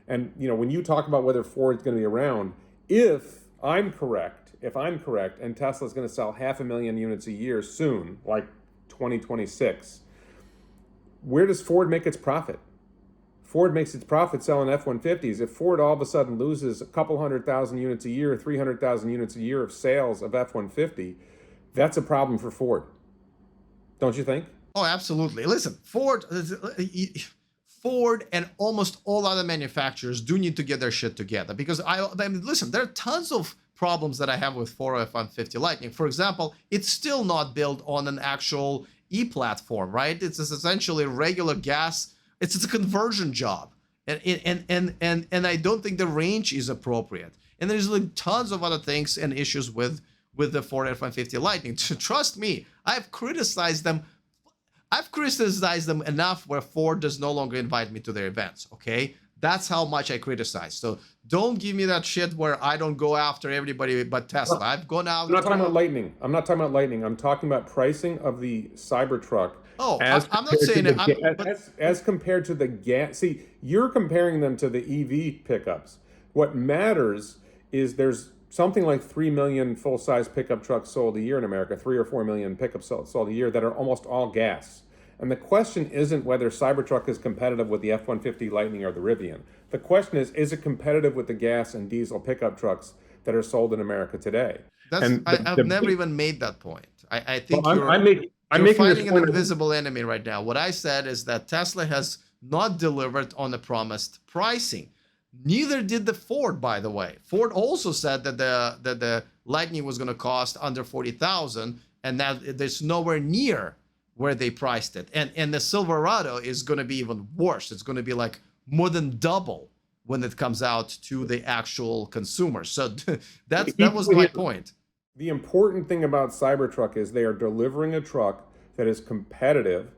B: And when you talk about whether Ford's going to be around, if I'm correct, and Tesla's going to sell 500,000 units a year soon, like 2026, where does Ford make its profit? Ford makes its profit selling F-150s. If Ford all of a sudden loses a couple 100,000 units a year, 300,000 units a year of sales of F-150, that's a problem for Ford. Don't you think?
A: Oh, absolutely. Listen, Ford and almost all other manufacturers do need to get their shit together because listen, there are tons of problems that I have with Ford F-150 Lightning. For example, it's still not built on an actual e-platform, right? It's essentially regular gas. It's a conversion job, and I don't think the range is appropriate. And there's like tons of other things and issues with the Ford F-150 Lightning. Trust me, I've criticized them enough where Ford does no longer invite me to their events, okay? That's how much I criticize. So don't give me that shit where I don't go after everybody but Tesla. I've gone out.
B: I'm not talking about Lightning. I'm talking about pricing of the Cybertruck.
A: Oh, I'm not saying it.
B: As compared to the gas. See, you're comparing them to the EV pickups. What matters is there's something like 3 million full-size pickup trucks sold a year in America, 3 or 4 million pickups sold a year that are almost all gas. And the question isn't whether Cybertruck is competitive with the F-150 Lightning or the Rivian. The question is it competitive with the gas and diesel pickup trucks that are sold in America today?
A: I've never even made that point. I think
B: you're
A: fighting an invisible enemy right now. What I said is that Tesla has not delivered on the promised pricing. Neither did the Ford, by the way. Ford also said that the Lightning was going to cost under 40,000, and that there's nowhere near where they priced it. And the Silverado is going to be even worse. It's going to be like more than double when it comes out to the actual consumer. So that was my point.
B: The important thing about Cybertruck is they are delivering a truck that is competitive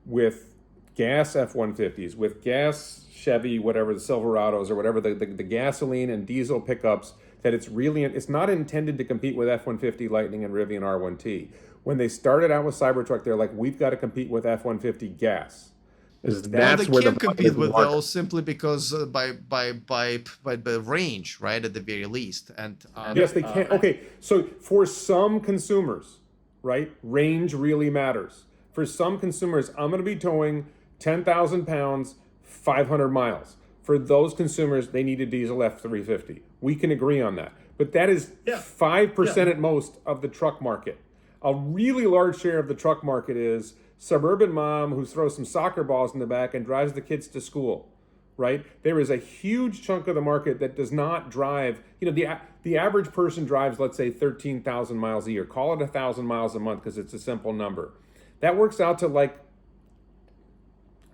B: with gas F-150s, with gas Chevy, whatever, the Silverados or whatever, the gasoline and diesel pickups, that it's not intended to compete with F-150 Lightning and Rivian R1T. When they started out with Cybertruck, they're like, we've got to compete with F-150 gas.
A: That's they can't compete with those simply because by the range, right, at the very least. And
B: yes, they can. Okay, so for some consumers, right, range really matters. For some consumers, I'm going to be towing 10,000 pounds, 500 miles. For those consumers, they need a diesel F-350. We can agree on that. But that is 5% at most of the truck market. A really large share of the truck market is suburban mom who throws some soccer balls in the back and drives the kids to school, right? There is a huge chunk of the market that does not drive. The average person drives, let's say, 13,000 miles a year. Call it 1,000 miles a month because it's a simple number. That works out to like,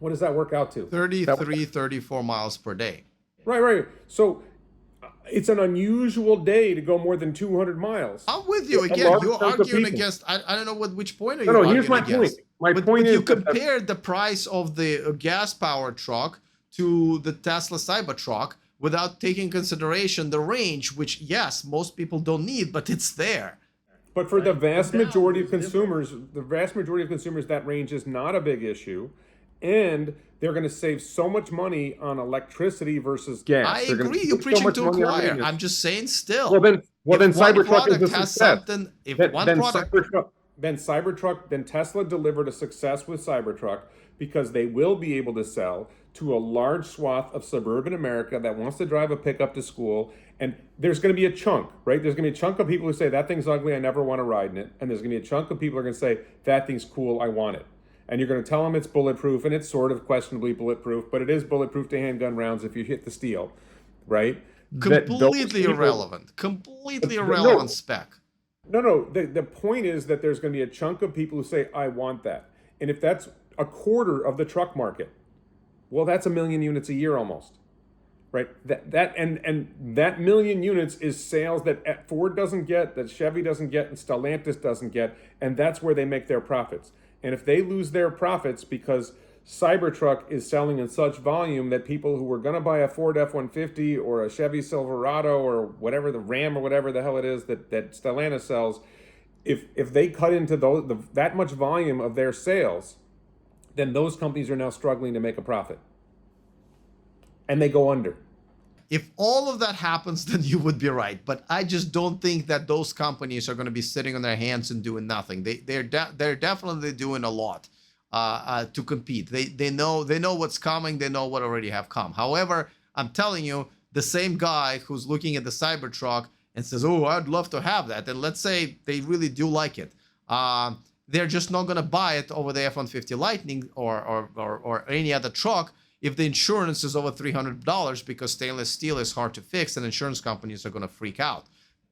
B: what does that work out to?
A: 33, 34 miles per day.
B: Right. So it's an unusual day to go more than 200 miles.
A: I'm with you. Again, you're arguing against, I don't know which point are you arguing
B: here's my
A: against.
B: point. My point is
A: you compared the price of the gas-powered truck to the Tesla Cybertruck without taking consideration the range, which, yes, most people don't need, but it's there.
B: But for the vast majority of consumers, that range is not a big issue. And they're going to save so much money on electricity versus gas.
A: I agree. You're preaching to a choir. I'm just saying still.
B: Well, then Cybertruck is a success. Then Tesla delivered a success with Cybertruck because they will be able to sell to a large swath of suburban America that wants to drive a pickup to school. And there's going to be a chunk, right? There's going to be a chunk of people who say, that thing's ugly, I never want to ride in it. And there's going to be a chunk of people who are going to say, that thing's cool, I want it. And you're going to tell them it's bulletproof, and it's sort of questionably bulletproof, but it is bulletproof to handgun rounds if you hit the steel, right?
A: Completely irrelevant. Completely irrelevant spec.
B: No. The point is that there's going to be a chunk of people who say, I want that. And if that's a quarter of the truck market, well, that's 1 million units a year almost, right? That million units is sales that Ford doesn't get, that Chevy doesn't get, and Stellantis doesn't get, and that's where they make their profits. And if they lose their profits because Cybertruck is selling in such volume that people who were going to buy a Ford F-150 or a Chevy Silverado or whatever, the Ram or whatever the hell it is that Stellantis sells, if they cut into that much volume of their sales, then those companies are now struggling to make a profit. And they go under.
A: If all of that happens, then you would be right. But I just don't think that those companies are going to be sitting on their hands and doing nothing. They're definitely doing a lot to compete. They know what's coming. They know what already have come. However, I'm telling you, the same guy who's looking at the Cybertruck and says, "Oh, I'd love to have that," and let's say they really do like it, they're just not going to buy it over the F-150 Lightning or any other truck if the insurance is over $300 because stainless steel is hard to fix and insurance companies are going to freak out.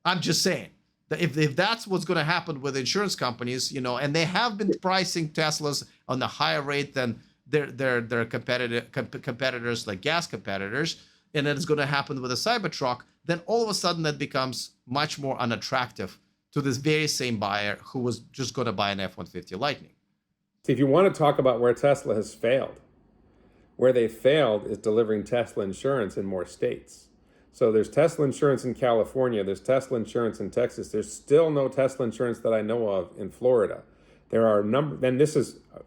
A: I'm just saying that if that's what's going to happen with insurance companies, and they have been pricing Teslas on a higher rate than their competitors, like gas competitors, and then it's going to happen with a Cybertruck, then all of a sudden that becomes much more unattractive to this very same buyer who was just going to buy an F-150 Lightning.
B: If you want to talk about where Tesla has failed, where they failed is delivering Tesla insurance in more states. So there's Tesla insurance in California, there's Tesla insurance in Texas, there's still no Tesla insurance that I know of in Florida. There are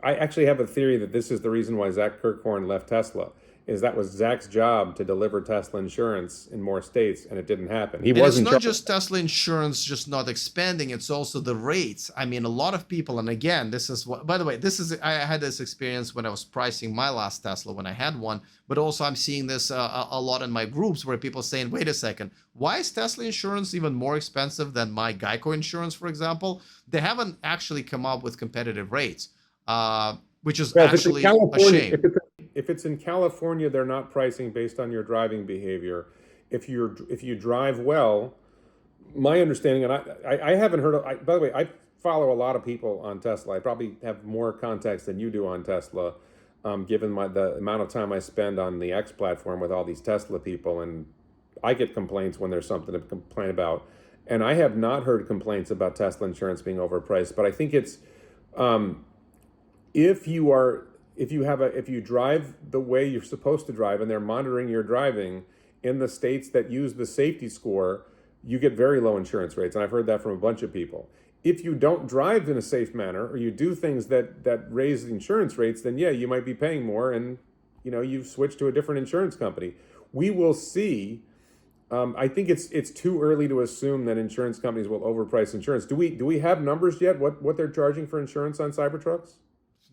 B: I actually have a theory that this is the reason why Zach Kirkhorn left Tesla, is that was Zach's job to deliver Tesla insurance in more states, and it didn't happen.
A: It's not just Tesla insurance just not expanding, it's also the rates. I mean, a lot of people, and again, by the way, I had this experience when I was pricing my last Tesla when I had one, but also I'm seeing this a lot in my groups where people saying, wait a second, why is Tesla insurance even more expensive than my Geico insurance, for example? They haven't actually come up with competitive rates, which is actually a shame.
B: if it's in California, they're not pricing based on your driving behavior. If you drive well, my understanding, and I haven't heard of, by the way, I follow a lot of people on Tesla. I probably have more contacts than you do on Tesla, given the amount of time I spend on the X platform with all these Tesla people, and I get complaints when there's something to complain about. And I have not heard complaints about Tesla insurance being overpriced, but I think it's if you drive the way you're supposed to drive and they're monitoring your driving in the states that use the safety score, you get very low insurance rates. And I've heard that from a bunch of people. If you don't drive in a safe manner, or you do things that raise the insurance rates, then yeah, you might be paying more, and you've switched to a different insurance company. We will see. I think it's too early to assume that insurance companies will overprice insurance. Do we have numbers yet? What they're charging for insurance on Cybertrucks?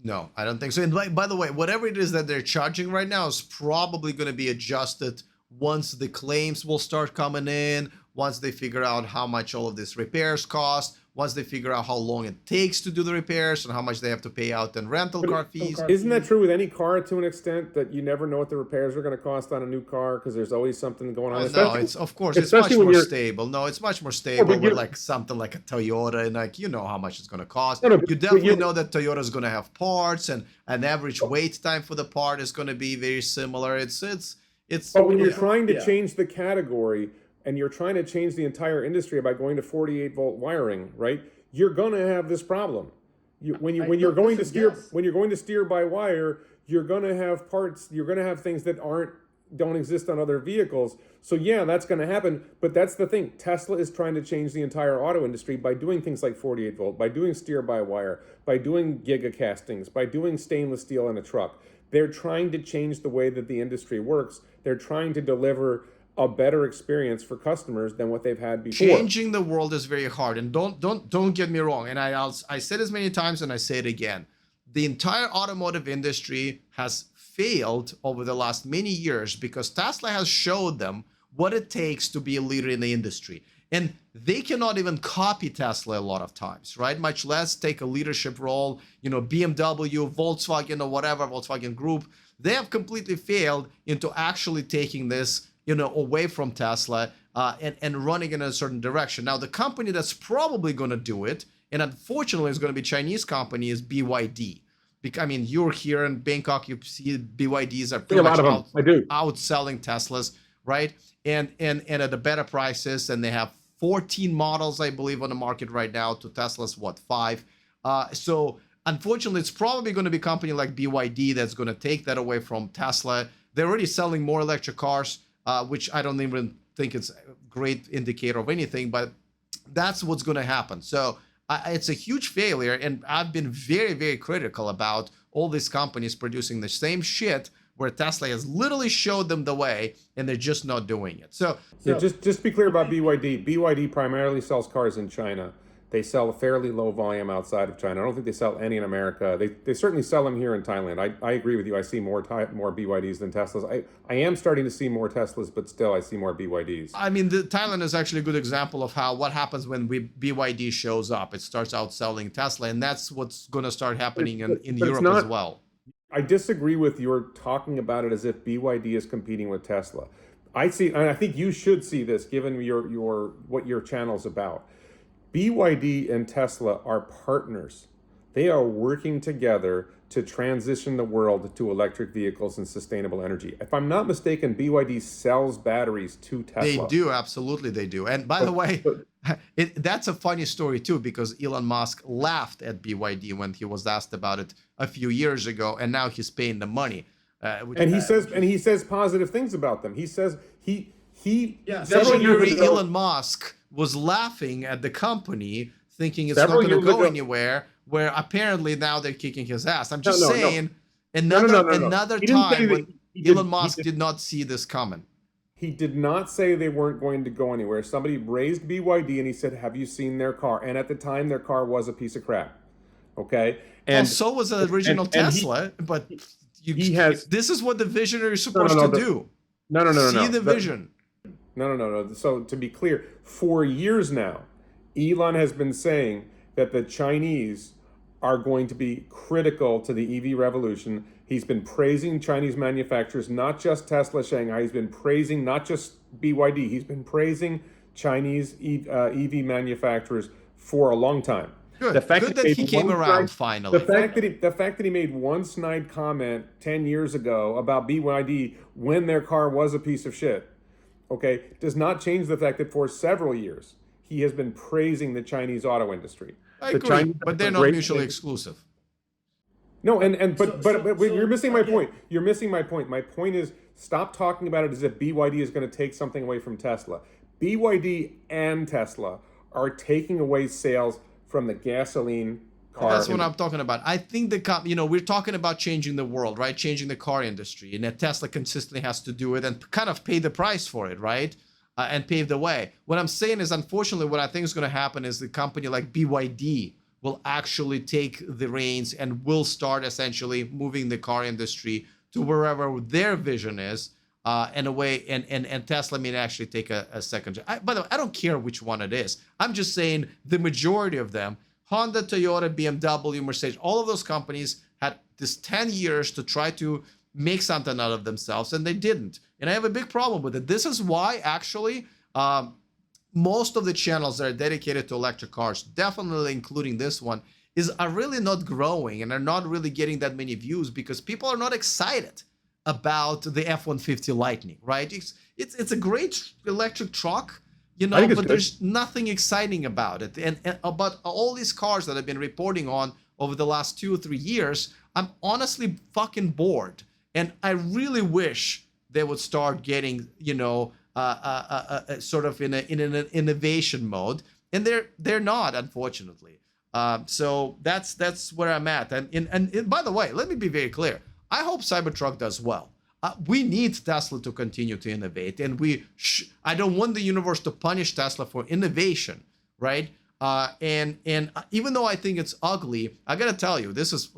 A: No, I don't think so. And by the way, whatever it is that they're charging right now is probably going to be adjusted once the claims will start coming in, once they figure out how much all of these repairs cost, once they figure out how long it takes to do the repairs and how much they have to pay out in rental car fees.
B: Isn't that true with any car to an extent, that you never know what the repairs are going to cost on a new car because there's always something going on?
A: No, it's much more stable. No, it's much more stable with like something like a Toyota, and like how much it's going to cost. You definitely know that Toyota is going to have parts, and an average wait time for the part is going to be very similar. It's.
B: But when you're trying to change the category, and you're trying to change the entire industry by going to 48-volt wiring, right? You're going to have this problem. When you're going to steer by wire, you're going to have parts. You're going to have things that don't exist on other vehicles. So yeah, that's going to happen. But that's the thing. Tesla is trying to change the entire auto industry by doing things like 48-volt, by doing steer by wire, by doing gigacastings, by doing stainless steel in a truck. They're trying to change the way that the industry works. They're trying to deliver a better experience for customers than what they've had before.
A: Changing the world is very hard, and don't get me wrong. And I said this many times, and I say it again. The entire automotive industry has failed over the last many years because Tesla has showed them what it takes to be a leader in the industry. And they cannot even copy Tesla a lot of times, right? Much less take a leadership role. BMW, Volkswagen, or whatever, Volkswagen Group, they have completely failed into actually taking this away from Tesla and running in a certain direction. Now, the company that's probably going to do it, and unfortunately is going to be a Chinese company, is BYD. I mean, you're here in Bangkok, you see BYDs are pretty much outselling Teslas, right? And at the better prices, and they have 14 models, I believe, on the market right now to Tesla's, 5. So unfortunately, it's probably going to be a company like BYD that's going to take that away from Tesla. They're already selling more electric cars, which I don't even think it's a great indicator of anything, but that's what's going to happen. So it's a huge failure, and I've been very, very critical about all these companies producing the same shit where Tesla has literally showed them the way, and they're just not doing it. So
B: just be clear about BYD. BYD primarily sells cars in China. They sell a fairly low volume outside of China. I don't think they sell any in America. They certainly sell them here in Thailand. I agree with you. I see more BYDs than Teslas. I am starting to see more Teslas, but still I see more BYDs.
A: I mean, Thailand is actually a good example of what happens when BYD shows up. It starts outselling Tesla, and that's what's going to start happening in Europe as well.
B: I disagree with your talking about it as if BYD is competing with Tesla. I think you should see this given what your channel's about. BYD and Tesla are partners. They are working together to transition the world to electric vehicles and sustainable energy. If I'm not mistaken, BYD sells batteries to Tesla.
A: They do, absolutely they do. And by the way, that's a funny story too, because Elon Musk laughed at BYD when he was asked about it a few years ago, and now he's paying the money.
B: He says positive things about them. He says
A: Elon Musk was laughing at the company, thinking it's not going to go anywhere, where apparently now they're kicking his ass. I'm just saying, another time when Elon Musk did not see this coming.
B: He did not say they weren't going to go anywhere. Somebody raised BYD and he said, have you seen their car? And at the time, their car was a piece of crap. Okay?
A: And so was the original Tesla, but this is what the visionary is supposed to do. See the vision.
B: No. So to be clear, for years now, Elon has been saying that the Chinese are going to be critical to the EV revolution. He's been praising Chinese manufacturers, not just Tesla Shanghai. He's been praising not just BYD. He's been praising Chinese EV manufacturers for a long time.
A: Good.
B: The fact
A: Good that he came around
B: the
A: finally.
B: fact that he made one snide comment 10 years ago about BYD when their car was a piece of shit, okay, does not change the fact that for several years he has been praising the Chinese auto industry.
A: I
B: The
A: agree,
B: Chinese
A: but they're
B: have
A: not
B: great
A: mutually
B: things.
A: exclusive.
B: No, but you're missing my
C: again,
B: point. You're missing my point. My point is, stop talking about it as if BYD is going to take something away from Tesla. BYD and Tesla are taking away sales from the gasoline car.
A: That's what I'm talking about. I think we're talking about changing the world, right? Changing the car industry, and that Tesla consistently has to do it and kind of pay the price for it, right? And pave the way. What I'm saying is, unfortunately, what I think is going to happen is the company like BYD will actually take the reins and will start essentially moving the car industry to wherever their vision is, in a way, and Tesla may actually take a second. By the way, I don't care which one it is. I'm just saying the majority of them, Honda, Toyota, BMW, Mercedes, all of those companies had this 10 years to try to make something out of themselves, and they didn't. And I have a big problem with it. This is why, actually, most of the channels that are dedicated to electric cars, definitely including this one, are really not growing and are not really getting that many views because people are not excited about the F-150 Lightning, right? It's a great electric truck, but there's nothing exciting about it. And about all these cars that I've been reporting on over the last 2 or 3 years, I'm honestly fucking bored. And I really wish they would start getting, sort of in an innovation mode, and they're not, unfortunately. So that's where I'm at. And by the way, let me be very clear. I hope Cybertruck does well. We need Tesla to continue to innovate, and I don't want the universe to punish Tesla for innovation, right? And even though I think it's ugly, I gotta tell you, this is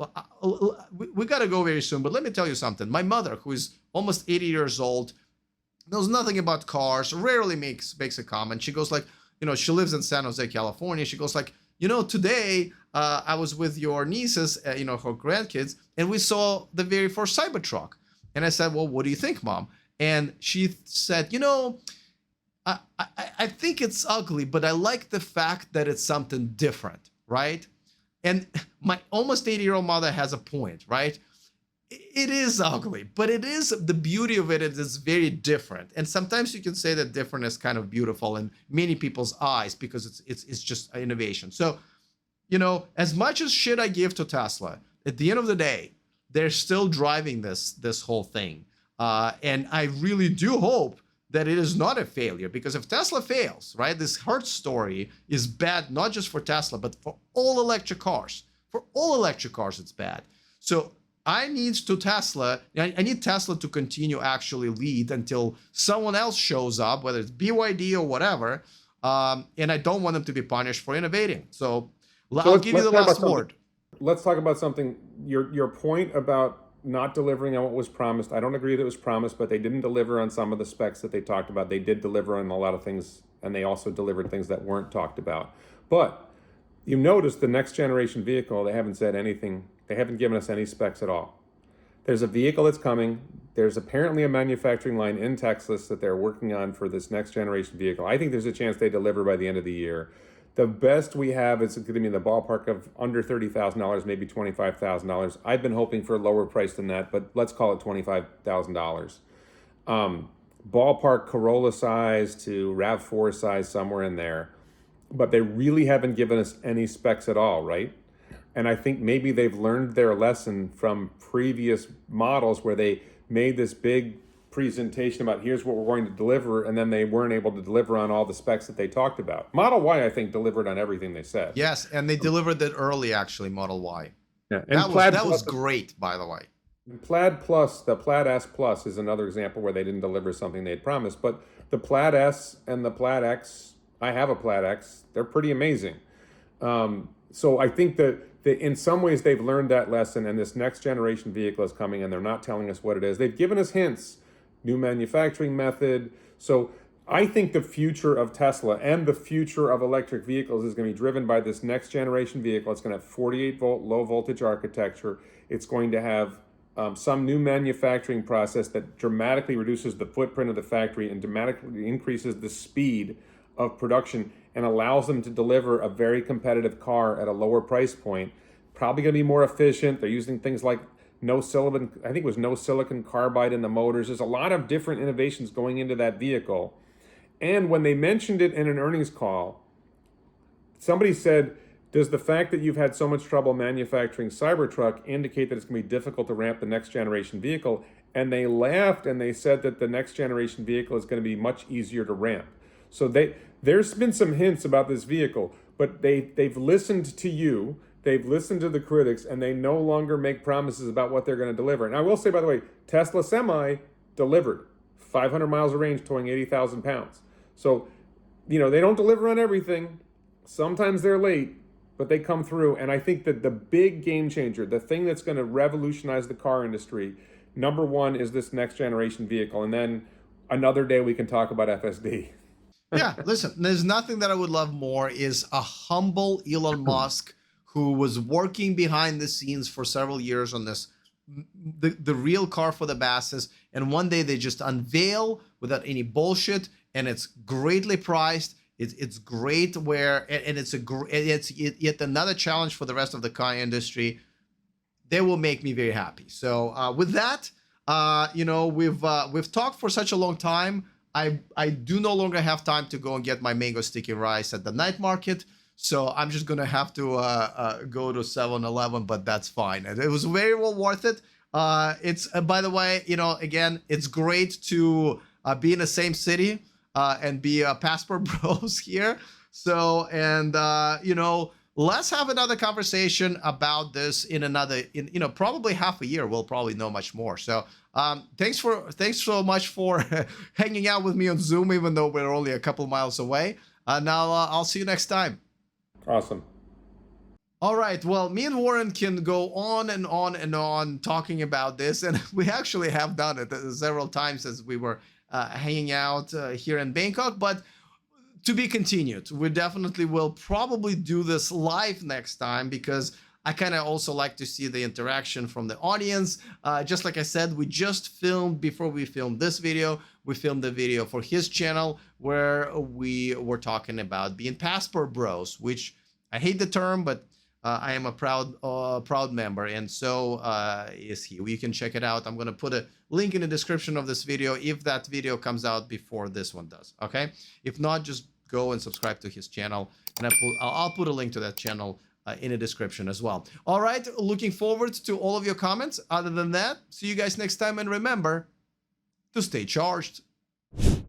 A: we gotta go very soon. But let me tell you something. My mother, who is almost 80 years old, knows nothing about cars, rarely makes a comment. She goes like, she lives in San Jose, California. She goes like, today I was with your nieces, her grandkids, and we saw the very first Cybertruck. And I said, well, what do you think, Mom? And she said, I think it's ugly, but I like the fact that it's something different, right? And my almost 80-year-old mother has a point, right? It is ugly, but the beauty of it is very different. And sometimes you can say that different is kind of beautiful in many people's eyes because it's just innovation. So, as much as shit I give to Tesla, at the end of the day, they're still driving this whole thing. And I really do hope that it is not a failure, because if Tesla fails, right, this Hertz story is bad, not just for Tesla, but for all electric cars. For all electric cars, it's bad. So I need Tesla to continue actually lead until someone else shows up, whether it's BYD or whatever. And I don't want them to be punished for innovating. So I'll give you the last word.
B: Let's talk about something. Your point about not delivering on what was promised. I don't agree that it was promised, but they didn't deliver on some of the specs that they talked about. They did deliver on a lot of things, and they also delivered things that weren't talked about. But you notice the next generation vehicle, they haven't said anything. They haven't given us any specs at all. There's a vehicle that's coming. There's apparently a manufacturing line in Texas that they're working on for this next generation vehicle. I think there's a chance they deliver by the end of the year. The best we have is going to be in the ballpark of under $30,000, maybe $25,000. I've been hoping for a lower price than that, but let's call it $25,000. Ballpark Corolla size to RAV4 size, somewhere in there. But they really haven't given us any specs at all, right? And I think maybe they've learned their lesson from previous models where they made this big presentation about here's what we're going to deliver, and then they weren't able to deliver on all the specs that they talked about. Model Y, I think, delivered on everything they said.
A: Yes, and they delivered that early, actually, Model Y.
B: Yeah, and
A: that was great, by the way.
B: Plaid Plus, the Plaid S Plus is another example where they didn't deliver something they had promised. But the Plaid S and the Plaid X, I have a Plaid X, they're pretty amazing. So I think that in some ways they've learned that lesson, and this next generation vehicle is coming, and they're not telling us what it is. They've given us hints. New manufacturing method. So I think the future of Tesla and the future of electric vehicles is going to be driven by this next generation vehicle. It's going to have 48 volt low voltage architecture. It's going to have some new manufacturing process that dramatically reduces the footprint of the factory and dramatically increases the speed of production and allows them to deliver a very competitive car at a lower price point. Probably going to be more efficient. They're using things like no silicon, I think it was no silicon carbide in the motors. There's a lot of different innovations going into that vehicle. And when they mentioned it in an earnings call, somebody said, does the fact that you've had so much trouble manufacturing Cybertruck indicate that it's going to be difficult to ramp the next generation vehicle? And they laughed and they said that the next generation vehicle is going to be much easier to ramp. So there's been some hints about this vehicle, but they've listened to you, they've listened to the critics, and they no longer make promises about what they're going to deliver. And I will say, by the way, Tesla Semi delivered 500 miles of range, towing 80,000 pounds. So, they don't deliver on everything. Sometimes they're late, but they come through. And I think that the big game changer, the thing that's going to revolutionize the car industry, number one is this next generation vehicle. And then another day we can talk about FSD.
A: Yeah, listen, there's nothing that I would love more is a humble Elon Musk who was working behind the scenes for several years on this, the real car for the masses. And one day they just unveil without any bullshit, and it's greatly priced. It's great and it's yet another challenge for the rest of the car industry. They will make me very happy. So with that, we've talked for such a long time. I do no longer have time to go and get my mango sticky rice at the night market. So I'm just going to have to go to 7-Eleven, but that's fine. It was very well worth it. It's by the way, again, it's great to be in the same city and be passport bros here. So, and, let's have another conversation about this in probably half a year. We'll probably know much more. So thanks so much for hanging out with me on Zoom, even though we're only a couple miles away. Now I'll see you next time.
B: Awesome.
A: All right. Well, me and Warren can go on and on and on talking about this. And we actually have done it several times as we were hanging out here in Bangkok. But to be continued. We definitely will probably do this live next time because I kind of also like to see the interaction from the audience. Just like I said, we just filmed, before we filmed this video, we filmed a video for his channel where we were talking about being passport bros, which I hate the term, but I am a proud member, and so is he. You can check it out. I'm going to put a link in the description of this video if that video comes out before this one does, okay? If not, just go and subscribe to his channel, and I'll put a link to that channel in the description as well. All right, looking forward to all of your comments. Other than that, see you guys next time, and remember to stay charged.